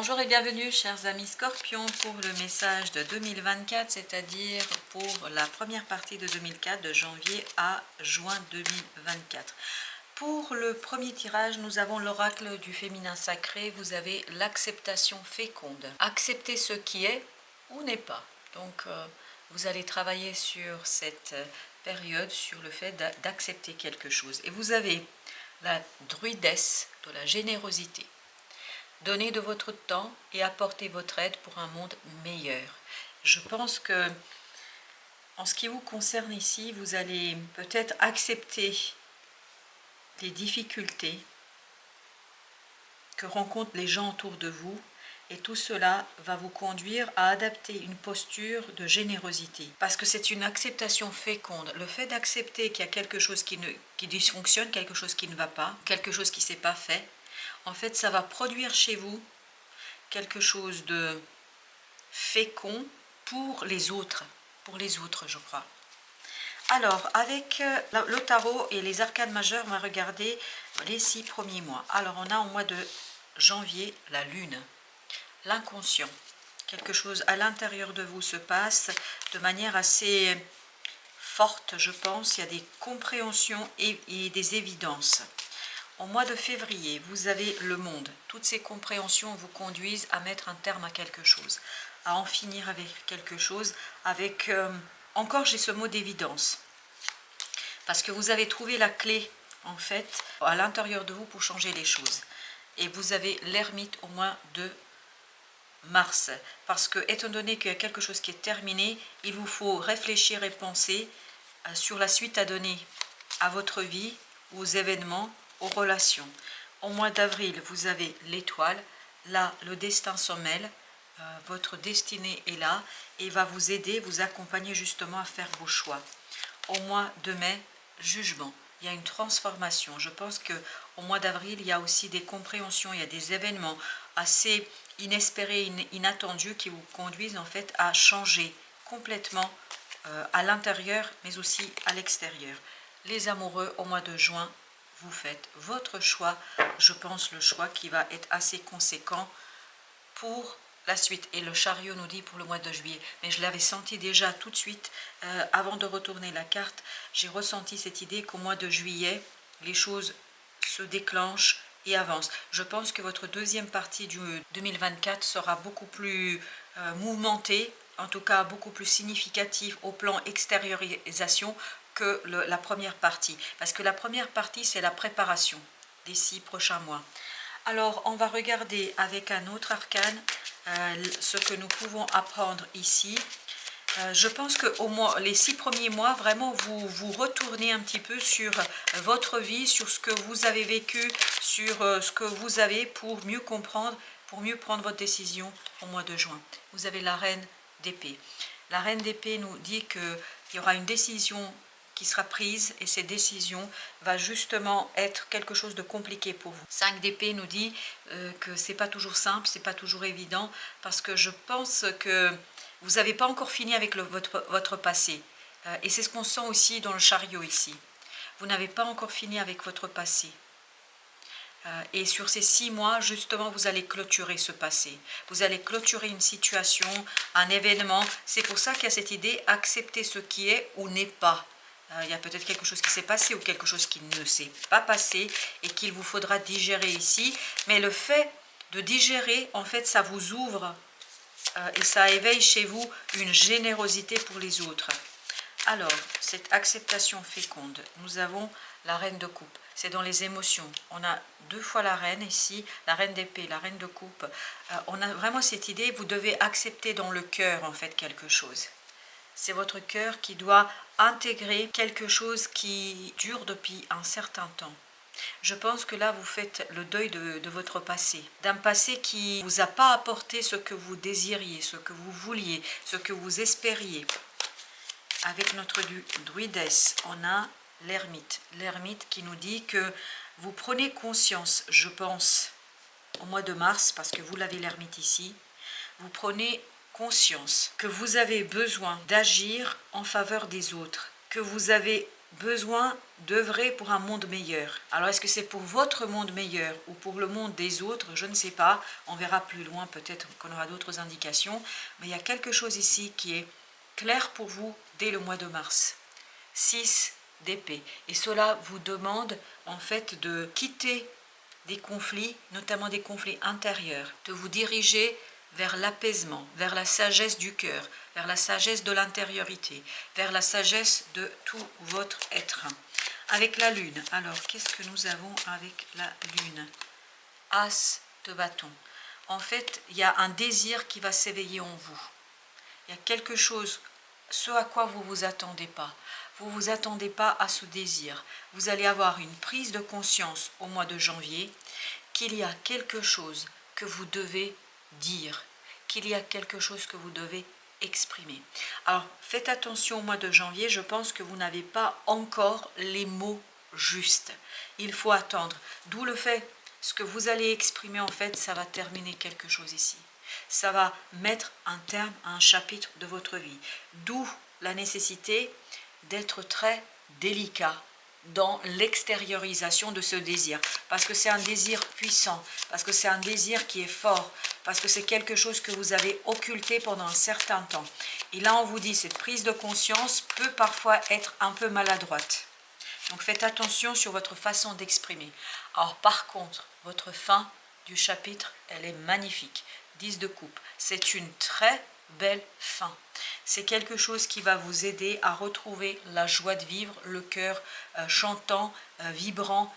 Bonjour et bienvenue chers amis Scorpions pour le message de 2024, c'est-à-dire pour la première partie de 2004, de janvier à juin 2024. Pour le premier tirage, nous avons l'oracle du féminin sacré, vous avez l'acceptation féconde. Accepter ce qui est ou n'est pas. Donc vous allez travailler sur cette période, sur le fait d'accepter quelque chose. Et vous avez la druidesse de la générosité. Donnez de votre temps et apportez votre aide pour un monde meilleur. Je pense que, en ce qui vous concerne ici, vous allez peut-être accepter les difficultés que rencontrent les gens autour de vous, et tout cela va vous conduire à adapter une posture de générosité. Parce que c'est une acceptation féconde. Le fait d'accepter qu'il y a quelque chose qui dysfonctionne, quelque chose qui ne va pas, quelque chose qui ne s'est pas fait, en fait, ça va produire chez vous quelque chose de fécond pour les autres, je crois. Alors, avec le tarot et les arcanes majeures, on va regarder les 6 premiers mois. Alors, on a au mois de janvier la lune, l'inconscient. Quelque chose à l'intérieur de vous se passe de manière assez forte, je pense. Il y a des compréhensions et des évidences. Au mois de février, vous avez le monde. Toutes ces compréhensions vous conduisent à mettre un terme à quelque chose, à en finir avec quelque chose, avec... encore, j'ai ce mot d'évidence. Parce que vous avez trouvé la clé, en fait, à l'intérieur de vous pour changer les choses. Et vous avez l'ermite au mois de mars. Parce que, étant donné qu'il y a quelque chose qui est terminé, il vous faut réfléchir et penser sur la suite à donner à votre vie, aux événements, aux relations. Au mois d'avril, vous avez l'étoile. Là, le destin s'en mêle. Votre destinée est là et va vous aider, vous accompagner justement à faire vos choix. Au mois de mai, jugement. Il y a une transformation. Je pense qu'au mois d'avril, il y a aussi des compréhensions, il y a des événements assez inespérés, inattendus qui vous conduisent en fait à changer complètement à l'intérieur, mais aussi à l'extérieur. Les amoureux, au mois de juin, vous faites votre choix, je pense le choix qui va être assez conséquent pour la suite. Et le chariot nous dit pour le mois de juillet, mais je l'avais senti déjà tout de suite, avant de retourner la carte, j'ai ressenti cette idée qu'au mois de juillet, les choses se déclenchent et avancent. Je pense que votre deuxième partie du 2024 sera beaucoup plus mouvementée, en tout cas beaucoup plus significative au plan extériorisation que la première partie. Parce que la première partie, c'est la préparation des 6 prochains mois. Alors, on va regarder avec un autre arcane ce que nous pouvons apprendre ici. Je pense que au moins les 6 premiers mois, vraiment, vous retournez un petit peu sur votre vie, sur ce que vous avez vécu, sur ce que vous avez pour mieux comprendre, pour mieux prendre votre décision au mois de juin. Vous avez la reine d'épée. La reine d'épée nous dit qu'il y aura une décision qui sera prise et cette décision va justement être quelque chose de compliqué pour vous. 5 d'épée nous dit que c'est pas toujours simple, c'est pas toujours évident, parce que je pense que vous n'avez pas encore fini avec votre passé. Et c'est ce qu'on sent aussi dans le chariot ici. Vous n'avez pas encore fini avec votre passé. Et sur ces 6 mois, justement, vous allez clôturer ce passé. Vous allez clôturer une situation, un événement. C'est pour ça qu'il y a cette idée, accepter ce qui est ou n'est pas. Il y a peut-être quelque chose qui s'est passé ou quelque chose qui ne s'est pas passé et qu'il vous faudra digérer ici. Mais le fait de digérer, en fait, ça vous ouvre et ça éveille chez vous une générosité pour les autres. Alors, cette acceptation féconde, nous avons la reine de coupe. C'est dans les émotions. On a 2 fois la reine ici, la reine d'épée, la reine de coupe. On a vraiment cette idée, vous devez accepter dans le cœur, en fait, quelque chose. C'est votre cœur qui doit intégrer quelque chose qui dure depuis un certain temps. Je pense que là, vous faites le deuil de votre passé. D'un passé qui ne vous a pas apporté ce que vous désiriez, ce que vous vouliez, ce que vous espériez. Avec notre druidesse, on a l'ermite. L'ermite qui nous dit que vous prenez conscience, je pense, au mois de mars, parce que vous l'avez l'ermite ici, vous prenez conscience que vous avez besoin d'agir en faveur des autres, que vous avez besoin d'œuvrer pour un monde meilleur. Alors est-ce que c'est pour votre monde meilleur ou pour le monde des autres? Je ne sais pas, on verra plus loin, peut-être qu'on aura d'autres indications, mais il y a quelque chose ici qui est clair pour vous dès le mois de mars. 6 d'épée. Et cela vous demande en fait de quitter des conflits, notamment des conflits intérieurs, de vous diriger vers l'apaisement, vers la sagesse du cœur, vers la sagesse de l'intériorité, vers la sagesse de tout votre être. Avec la lune, alors qu'est-ce que nous avons avec la lune? As de bâton. En fait, il y a un désir qui va s'éveiller en vous. Il y a quelque chose, ce à quoi vous ne vous attendez pas. Vous ne vous attendez pas à ce désir. Vous allez avoir une prise de conscience au mois de janvier qu'il y a quelque chose que vous devez dire, qu'il y a quelque chose que vous devez exprimer. Alors, faites attention au mois de janvier, je pense que vous n'avez pas encore les mots justes. Il faut attendre. D'où le fait, ce que vous allez exprimer, en fait, ça va terminer quelque chose ici. Ça va mettre un terme à un chapitre de votre vie. D'où la nécessité d'être très délicat dans l'extériorisation de ce désir, parce que c'est un désir puissant, parce que c'est un désir qui est fort, parce que c'est quelque chose que vous avez occulté pendant un certain temps. Et là, on vous dit, cette prise de conscience peut parfois être un peu maladroite. Donc faites attention sur votre façon d'exprimer. Alors par contre, votre fin du chapitre, elle est magnifique. 10 de coupe, c'est une très belle fin. C'est quelque chose qui va vous aider à retrouver la joie de vivre, le cœur chantant, vibrant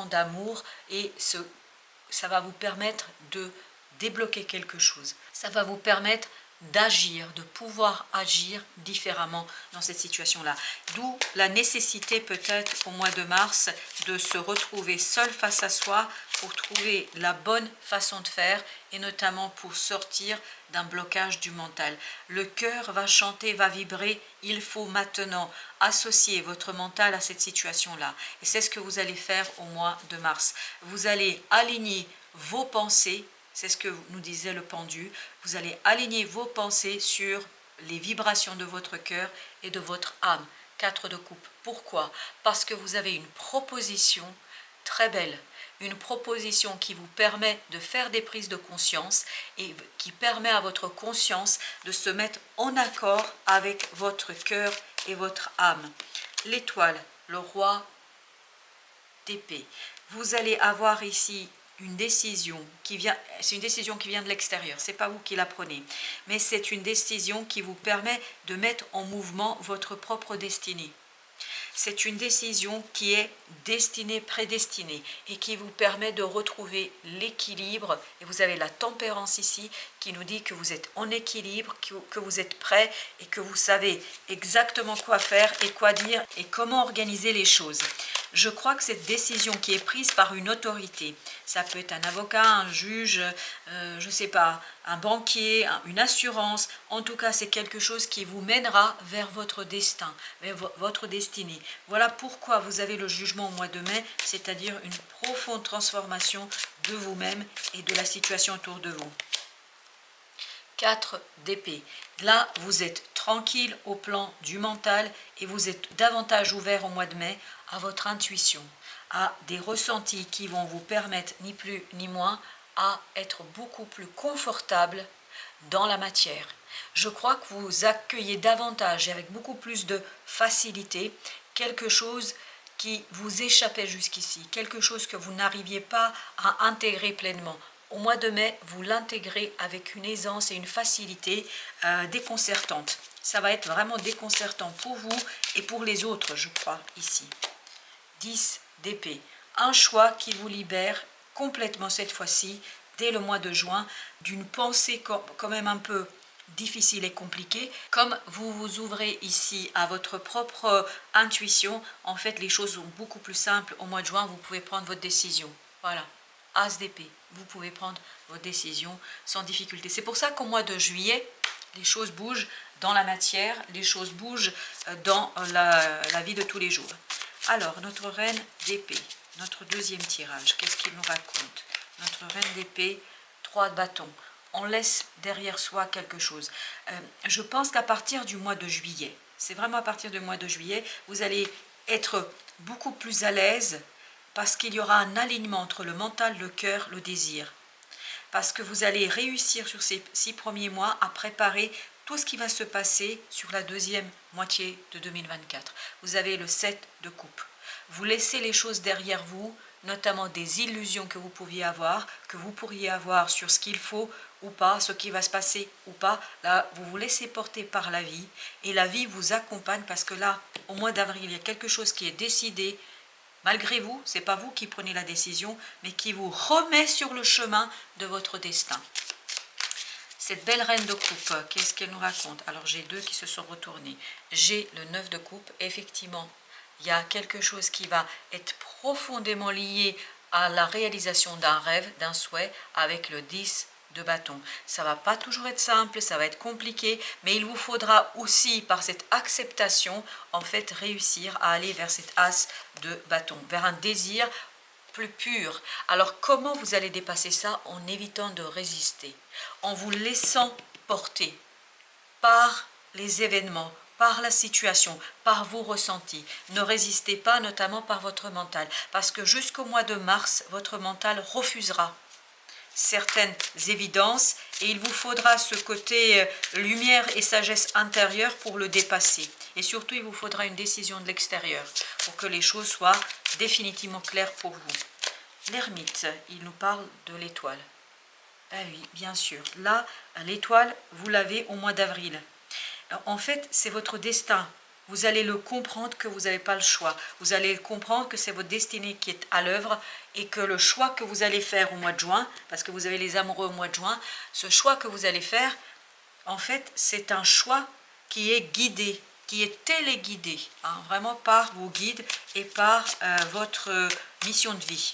d'amour, et ça va vous permettre de débloquer quelque chose. Ça va vous permettre d'agir, de pouvoir agir différemment dans cette situation-là. D'où la nécessité peut-être au mois de mars de se retrouver seul face à soi pour trouver la bonne façon de faire et notamment pour sortir d'un blocage du mental. Le cœur va chanter, va vibrer, il faut maintenant associer votre mental à cette situation-là. Et c'est ce que vous allez faire au mois de mars. Vous allez aligner vos pensées. C'est ce que nous disait le pendu. Vous allez aligner vos pensées sur les vibrations de votre cœur et de votre âme. 4 de coupe. Pourquoi? Parce que vous avez une proposition très belle. Une proposition qui vous permet de faire des prises de conscience et qui permet à votre conscience de se mettre en accord avec votre cœur et votre âme. L'étoile, le roi d'épée. Vous allez avoir ici une décision qui vient, c'est une décision qui vient de l'extérieur, c'est pas vous qui la prenez, mais c'est une décision qui vous permet de mettre en mouvement votre propre destinée. C'est une décision qui est destinée, prédestinée et qui vous permet de retrouver l'équilibre. Et vous avez la tempérance ici qui nous dit que vous êtes en équilibre, que vous êtes prêt et que vous savez exactement quoi faire et quoi dire et comment organiser les choses. Je crois que cette décision qui est prise par une autorité, ça peut être un avocat, un juge, je ne sais pas, un banquier, une assurance, en tout cas c'est quelque chose qui vous mènera vers votre destin, vers votre destinée. Voilà pourquoi vous avez le jugement au mois de mai, c'est-à-dire une profonde transformation de vous-même et de la situation autour de vous. 4 d'épée. Là, vous êtes tranquille au plan du mental et vous êtes davantage ouvert au mois de mai à votre intuition, à des ressentis qui vont vous permettre, ni plus ni moins, à être beaucoup plus confortable dans la matière. Je crois que vous accueillez davantage et avec beaucoup plus de facilité quelque chose qui vous échappait jusqu'ici, quelque chose que vous n'arriviez pas à intégrer pleinement. Au mois de mai, vous l'intégrez avec une aisance et une facilité déconcertante. Ça va être vraiment déconcertant pour vous et pour les autres, je crois, ici. 10 d'épée. Un choix qui vous libère complètement cette fois-ci, dès le mois de juin, d'une pensée quand même un peu difficile et compliquée. Comme vous vous ouvrez ici à votre propre intuition, en fait, les choses sont beaucoup plus simples. Au mois de juin, vous pouvez prendre votre décision. Voilà. As d'épée, vous pouvez prendre vos décisions sans difficulté. C'est pour ça qu'au mois de juillet, les choses bougent dans la matière, les choses bougent dans la vie de tous les jours. Alors, notre reine d'épée, notre deuxième tirage, qu'est-ce qu'il nous raconte? Notre reine d'épée, 3 de bâton. On laisse derrière soi quelque chose. Je pense qu'à partir du mois de juillet, c'est vraiment à partir du mois de juillet, vous allez être beaucoup plus à l'aise parce qu'il y aura un alignement entre le mental, le cœur, le désir. Parce que vous allez réussir sur ces 6 premiers mois à préparer tout ce qui va se passer sur la deuxième moitié de 2024. Vous avez le 7 de coupe. Vous laissez les choses derrière vous, notamment des illusions que vous pourriez avoir sur ce qu'il faut ou pas, ce qui va se passer ou pas. Là, vous vous laissez porter par la vie et la vie vous accompagne parce que là, au mois d'avril, il y a quelque chose qui est décidé. Malgré vous, ce n'est pas vous qui prenez la décision, mais qui vous remet sur le chemin de votre destin. Cette belle reine de coupe, qu'est-ce qu'elle nous raconte? Alors j'ai deux qui se sont retournés. J'ai le 9 de coupe, effectivement, il y a quelque chose qui va être profondément lié à la réalisation d'un rêve, d'un souhait, avec le 10 de bâton. Ça va pas toujours être simple, ça va être compliqué, mais il vous faudra aussi, par cette acceptation, en fait, réussir à aller vers cet as de bâton, vers un désir plus pur. Alors comment vous allez dépasser ça? En évitant de résister, en vous laissant porter par les événements, par la situation, par vos ressentis. Ne résistez pas, notamment par votre mental, parce que jusqu'au mois de mars, votre mental refusera certaines évidences et il vous faudra ce côté lumière et sagesse intérieure pour le dépasser. Et surtout, il vous faudra une décision de l'extérieur pour que les choses soient définitivement claires pour vous. L'ermite, il nous parle de l'étoile. Ah oui, bien sûr. Là, l'étoile, vous l'avez au mois d'avril. En fait, c'est votre destin. Vous allez le comprendre que vous n'avez pas le choix. Vous allez comprendre que c'est votre destinée qui est à l'œuvre et que le choix que vous allez faire au mois de juin, parce que vous avez les amoureux au mois de juin, ce choix que vous allez faire, en fait, c'est un choix qui est guidé, qui est téléguidé, hein, vraiment par vos guides et par votre mission de vie.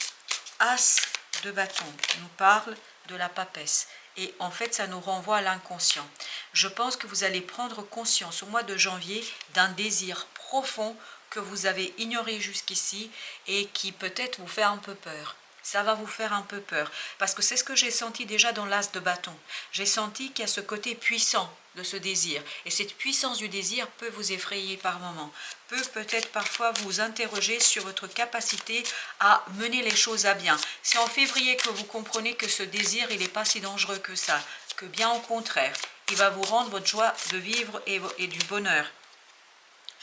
As de bâton nous parle de la papesse. Et en fait, ça nous renvoie à l'inconscient. Je pense que vous allez prendre conscience au mois de janvier d'un désir profond que vous avez ignoré jusqu'ici et qui peut-être vous fait un peu peur. Ça va vous faire un peu peur, parce que c'est ce que j'ai senti déjà dans l'as de bâton. J'ai senti qu'il y a ce côté puissant de ce désir, et cette puissance du désir peut vous effrayer par moments, peut peut-être parfois vous interroger sur votre capacité à mener les choses à bien. C'est en février que vous comprenez que ce désir, il n'est pas si dangereux que ça, que bien au contraire, il va vous rendre votre joie de vivre et du bonheur.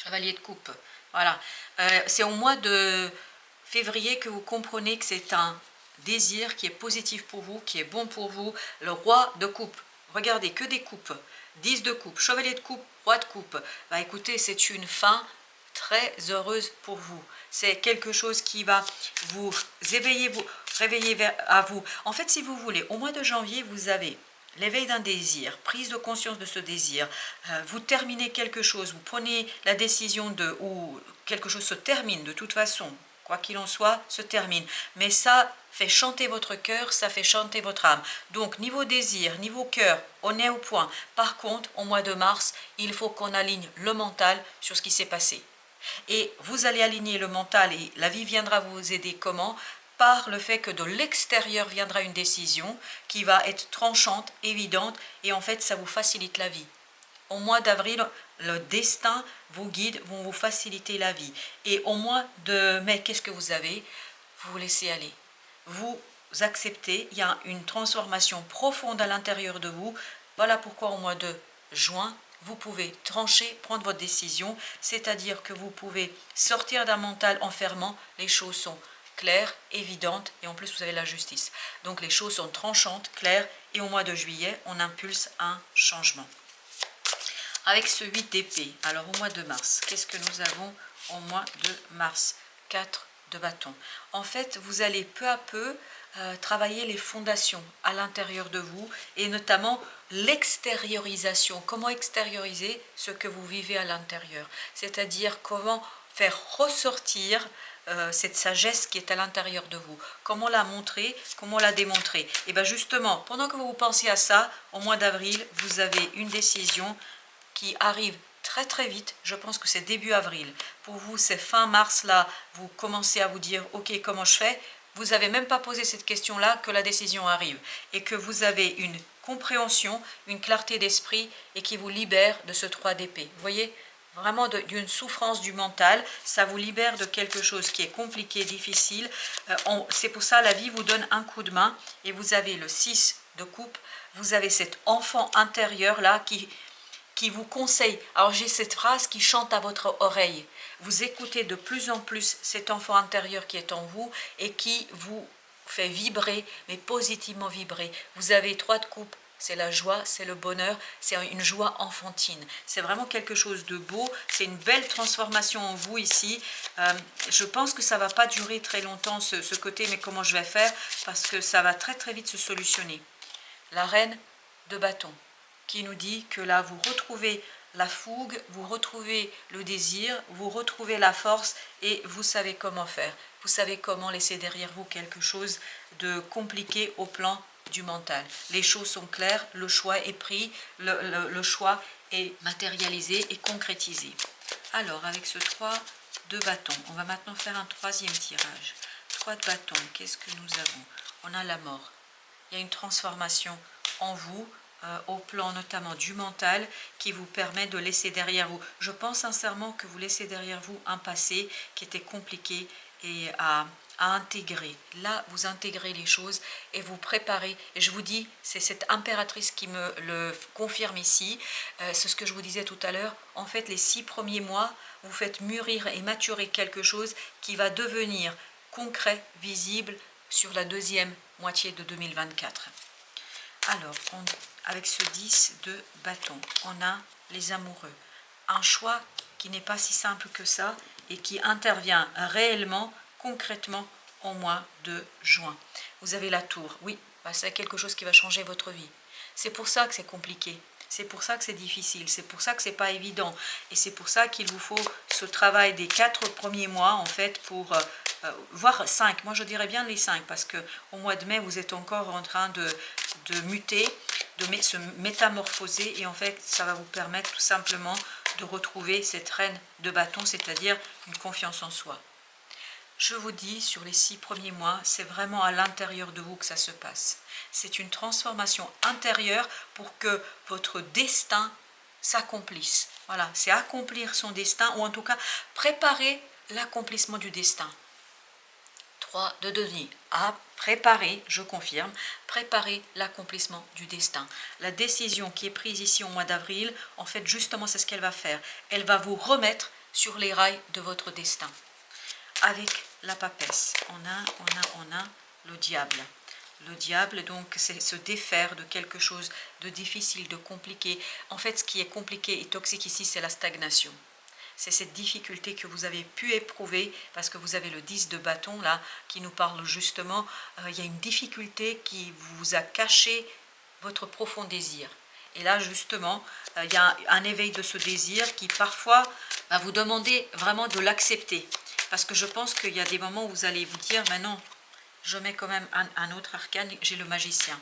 Chevalier de coupe, voilà. C'est au mois de février que vous comprenez que c'est un désir qui est positif pour vous, qui est bon pour vous. Le roi de coupe, regardez, que des coupes, 10 de coupe, chevalier de coupe, roi de coupe. Bah écoutez, c'est une fin très heureuse pour vous. C'est quelque chose qui va vous éveiller, vous réveiller à vous. En fait, si vous voulez, au mois de janvier, vous avez l'éveil d'un désir, prise de conscience de ce désir, vous terminez quelque chose, vous prenez la décision ou quelque chose se termine de toute façon, quoi qu'il en soit, se termine. Mais ça fait chanter votre cœur, ça fait chanter votre âme. Donc, niveau désir, niveau cœur, on est au point. Par contre, au mois de mars, il faut qu'on aligne le mental sur ce qui s'est passé. Et vous allez aligner le mental et la vie viendra vous aider comment? Par le fait que de l'extérieur viendra une décision qui va être tranchante, évidente, et en fait, ça vous facilite la vie. Au mois d'avril, le destin, vos guides vont vous faciliter la vie. Et au mois de mai, qu'est-ce que vous avez? Vous vous laissez aller. Vous acceptez, il y a une transformation profonde à l'intérieur de vous. Voilà pourquoi au mois de juin, vous pouvez trancher, prendre votre décision, c'est-à-dire que vous pouvez sortir d'un mental enfermant, les choses sont claires, évidentes, et en plus vous avez la justice. Donc les choses sont tranchantes, claires, et au mois de juillet, on impulse un changement. Avec ce 8 d'épée, alors au mois de mars, qu'est-ce que nous avons au mois de mars? 4 de bâton. En fait, vous allez peu à peu travailler les fondations à l'intérieur de vous et notamment l'extériorisation. Comment extérioriser ce que vous vivez à l'intérieur? C'est-à-dire comment faire ressortir cette sagesse qui est à l'intérieur de vous. Comment la montrer, comment la démontrer? Et bien justement, pendant que vous pensez à ça, au mois d'avril, vous avez une décision qui arrive très très vite. Je pense que c'est début avril. Pour vous, c'est fin mars là, vous commencez à vous dire « Ok, comment je fais ?» Vous n'avez même pas posé cette question-là que la décision arrive et que vous avez une compréhension, une clarté d'esprit et qui vous libère de ce 3 d'épée. Vous voyez, vraiment d'une souffrance du mental, ça vous libère de quelque chose qui est compliqué, difficile. C'est pour ça la vie vous donne un coup de main et vous avez le 6 de coupe, vous avez cet enfant intérieur là qui vous conseille. Alors j'ai cette phrase qui chante à votre oreille. Vous écoutez de plus en plus cet enfant intérieur qui est en vous et qui vous fait vibrer, mais positivement vibrer. Vous avez 3 de coupe, c'est la joie, c'est le bonheur, c'est une joie enfantine. C'est vraiment quelque chose de beau, c'est une belle transformation en vous ici. Je pense que ça ne va pas durer très longtemps ce côté, mais comment je vais faire? Parce que ça va très très vite se solutionner. La reine de bâton qui nous dit que là vous retrouvez la fougue, vous retrouvez le désir, vous retrouvez la force et vous savez comment faire. Vous savez comment laisser derrière vous quelque chose de compliqué au plan du mental. Les choses sont claires, le choix est pris, le choix est matérialisé et concrétisé. Alors avec ce 3 de bâton, on va maintenant faire un troisième tirage. 3 de bâton, qu'est-ce que nous avons? On a la mort. Il y a une transformation en vous, au plan notamment du mental, qui vous permet de laisser derrière vous. Je pense sincèrement que vous laissez derrière vous un passé qui était compliqué et à intégrer. Là, vous intégrez les choses et vous préparez. Et je vous dis, c'est cette impératrice qui me le confirme ici. C'est ce que je vous disais tout à l'heure. En fait, les 6 premiers mois, vous faites mûrir et maturer quelque chose qui va devenir concret, visible sur la deuxième moitié de 2024. Alors, avec ce 10 de bâton, on a les amoureux. Un choix qui n'est pas si simple que ça et qui intervient réellement, concrètement, au mois de juin. Vous avez la tour. Oui, c'est quelque chose qui va changer votre vie. C'est pour ça que c'est compliqué. C'est pour ça que c'est difficile. C'est pour ça que c'est pas évident. Et c'est pour ça qu'il vous faut ce travail des 4 premiers mois, en fait, pour... voire 5, moi je dirais bien les 5, parce qu'au mois de mai, vous êtes encore en train de muter, de se métamorphoser, et en fait, ça va vous permettre tout simplement de retrouver cette reine de bâton, c'est-à-dire une confiance en soi. Je vous dis, sur les 6 premiers mois, c'est vraiment à l'intérieur de vous que ça se passe. C'est une transformation intérieure pour que votre destin s'accomplisse. Voilà, c'est accomplir son destin, ou en tout cas, préparer l'accomplissement du destin. 3 de denier, à préparer, je confirme, préparer l'accomplissement du destin. La décision qui est prise ici au mois d'avril, en fait, justement, c'est ce qu'elle va faire. Elle va vous remettre sur les rails de votre destin. Avec la papesse, on a le diable. Le diable, donc, c'est se défaire de quelque chose de difficile, de compliqué. En fait, ce qui est compliqué et toxique ici, c'est la stagnation. C'est cette difficulté que vous avez pu éprouver, parce que vous avez le 10 de bâton, là, qui nous parle justement, il y a une difficulté qui vous a caché votre profond désir. Et là, justement, il y a un éveil de ce désir qui, parfois, va vous demander vraiment de l'accepter. Parce que je pense qu'il y a des moments où vous allez vous dire, mais non, je mets quand même un autre arcane, j'ai le magicien.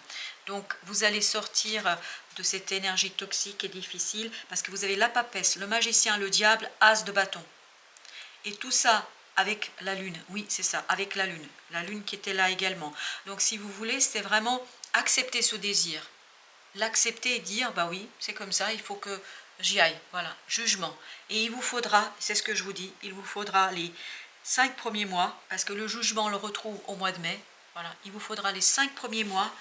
Donc, vous allez sortir de cette énergie toxique et difficile, parce que vous avez la papesse, le magicien, le diable, as de bâton. Et tout ça avec la lune, oui, c'est ça, avec la lune qui était là également. Donc, si vous voulez, c'est vraiment accepter ce désir. L'accepter et dire, bah oui, c'est comme ça, il faut que j'y aille. Voilà, jugement. Et il vous faudra, c'est ce que je vous dis, il vous faudra les 5 premiers mois, parce que le jugement, on le retrouve au mois de mai. Voilà, il vous faudra les 5 premiers mois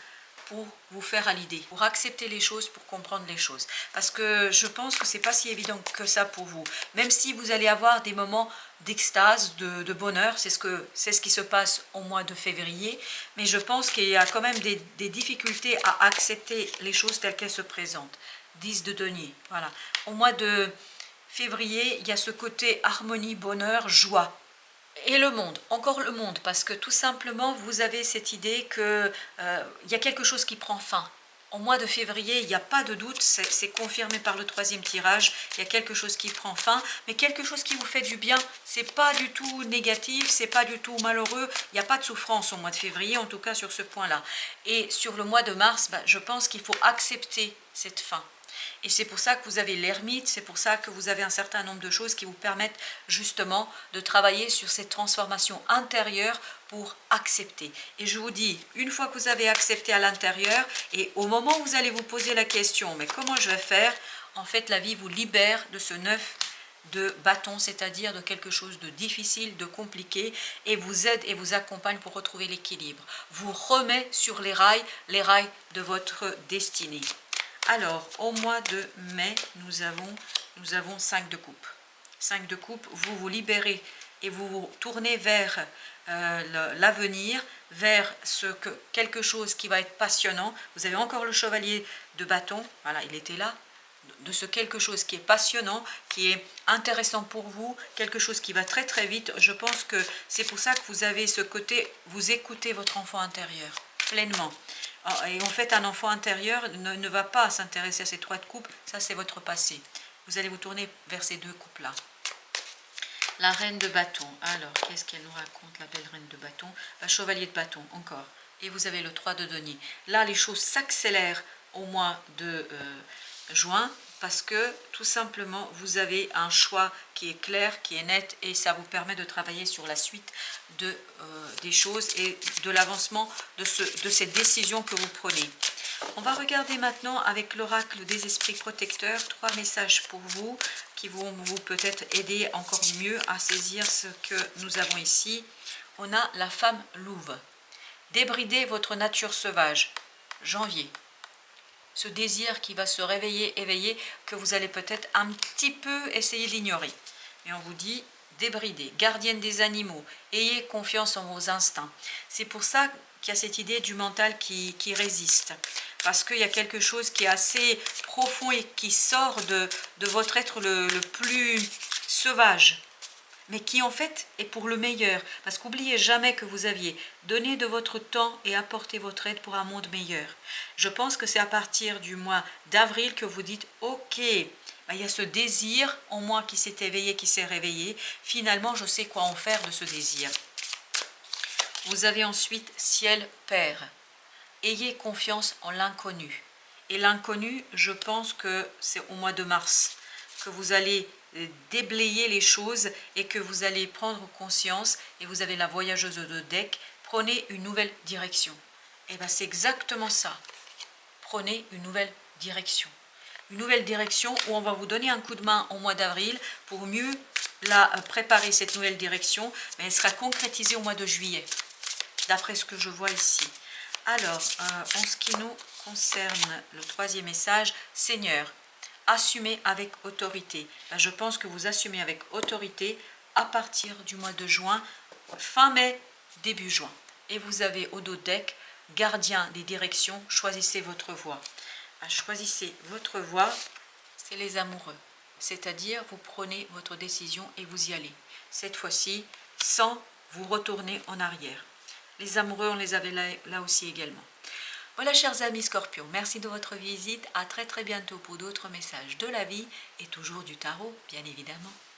pour vous faire à l'idée, pour accepter les choses, pour comprendre les choses. Parce que je pense que c'est pas si évident que ça pour vous. Même si vous allez avoir des moments d'extase, de bonheur, c'est ce qui se passe au mois de février, mais je pense qu'il y a quand même des difficultés à accepter les choses telles qu'elles se présentent. 10 de denier, voilà. Au mois de février, il y a ce côté harmonie, bonheur, joie. Et le monde, encore le monde, parce que tout simplement, vous avez cette idée qu'il y a quelque chose qui prend fin. Au mois de février, il n'y a pas de doute, c'est confirmé par le 3e tirage, il y a quelque chose qui prend fin, mais quelque chose qui vous fait du bien. C'est pas du tout négatif, c'est pas du tout malheureux, il n'y a pas de souffrance au mois de février, en tout cas sur ce point-là. Et sur le mois de mars, je pense qu'il faut accepter cette fin. Et c'est pour ça que vous avez l'ermite, c'est pour ça que vous avez un certain nombre de choses qui vous permettent justement de travailler sur cette transformation intérieure pour accepter. Et je vous dis, une fois que vous avez accepté à l'intérieur, et au moment où vous allez vous poser la question, mais comment je vais faire? En fait, la vie vous libère de ce 9 de bâton, c'est-à-dire de quelque chose de difficile, de compliqué, et vous aide et vous accompagne pour retrouver l'équilibre. Vous remet sur les rails de votre destinée. Alors, au mois de mai, nous avons 5 de coupe. 5 de coupe, vous vous libérez et vous vous tournez vers l'avenir, vers quelque chose qui va être passionnant. Vous avez encore le chevalier de bâton, voilà, il était là, de ce quelque chose qui est passionnant, qui est intéressant pour vous, quelque chose qui va très très vite. Je pense que c'est pour ça que vous avez ce côté, vous écoutez votre enfant intérieur pleinement. Et en fait, un enfant intérieur ne va pas s'intéresser à ces 3 de coupe, ça c'est votre passé. Vous allez vous tourner vers ces 2 coupes-là. La reine de bâton, alors qu'est-ce qu'elle nous raconte, la belle reine de bâton? Le chevalier de bâton, encore. Et vous avez le 3 de denier. Là, les choses s'accélèrent au mois de juin, parce que tout simplement vous avez un choix qui est clair, qui est net, et ça vous permet de travailler sur la suite des choses et de l'avancement de cette décision que vous prenez. On va regarder maintenant avec l'oracle des esprits protecteurs 3 messages pour vous qui vont vous peut-être aider encore mieux à saisir ce que nous avons ici. On a la femme louve. Débridez votre nature sauvage. Janvier. Ce désir qui va se réveiller, éveiller, que vous allez peut-être un petit peu essayer d'ignorer. Et on vous dit, débridez, gardienne des animaux, ayez confiance en vos instincts. C'est pour ça qu'il y a cette idée du mental qui résiste. Parce qu'il y a quelque chose qui est assez profond et qui sort de votre être le plus sauvage, mais qui en fait est pour le meilleur. Parce qu'oubliez jamais que vous aviez donné de votre temps et apporté votre aide pour un monde meilleur. Je pense que c'est à partir du mois d'avril que vous dites « Ok, il y a ce désir en moi qui s'est éveillé, qui s'est réveillé. Finalement, je sais quoi en faire de ce désir. » Vous avez ensuite ciel père. Ayez confiance en l'inconnu. Et l'inconnu, je pense que c'est au mois de mars que vous allez déblayer les choses et que vous allez prendre conscience. Et vous avez la voyageuse de deck. Prenez une nouvelle direction. Et bien c'est exactement ça. Prenez une nouvelle direction. Une nouvelle direction où on va vous donner un coup de main au mois d'avril pour mieux préparer cette nouvelle direction. Mais elle sera concrétisée au mois de juillet, d'après ce que je vois ici. Alors, en ce qui nous concerne, le 3e message, Seigneur, assumez avec autorité. Ben, je pense que vous assumez avec autorité à partir du mois de juin, fin mai, début juin. Et vous avez au dos deck, gardien des directions, choisissez votre voie. Ben, choisissez votre voie, c'est les amoureux. C'est-à-dire, vous prenez votre décision et vous y allez. Cette fois-ci, sans vous retourner en arrière. Les amoureux, on les avait là aussi également. Voilà, chers amis Scorpions, merci de votre visite. À très très bientôt pour d'autres messages de la vie et toujours du tarot, bien évidemment.